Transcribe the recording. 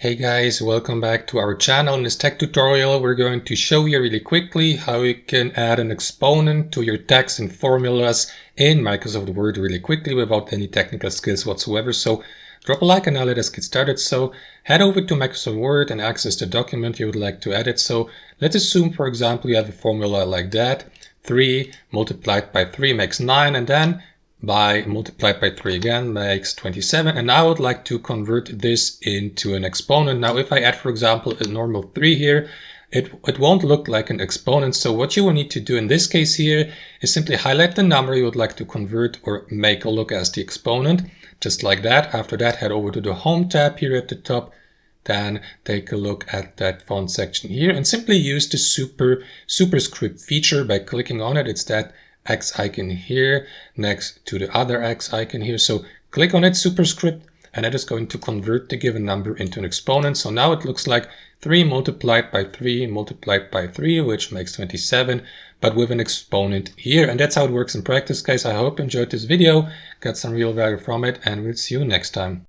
Hey guys, welcome back to our channel. In this tech tutorial, we're going to show you really quickly how you can add an exponent to your text and formulas in Microsoft Word really quickly without any technical skills whatsoever. So drop a like and now let us get started. So head over to Microsoft Word and access the document you would like to edit. So let's assume, for example, you have a formula like that. 3 multiplied by 3 makes 9, and then multiplied by 3 again makes 27. And now I would like to convert this into an exponent. Now if I add, for example, a normal 3 here, it won't look like an exponent. So what you will need to do in this case here is simply highlight the number you would like to convert or make a look as the exponent, just like that. After that, head over to the Home tab here at the top. Then take a look at that font section here and simply use the superscript feature by clicking on it. It's that X icon here next to the other X icon here. So click on it, superscript, and that is going to convert the given number into an exponent. So now it looks like 3 multiplied by 3 multiplied by 3, which makes 27, but with an exponent here. And that's how it works in practice, guys. I hope you enjoyed this video, got some real value from it, and we'll see you next time.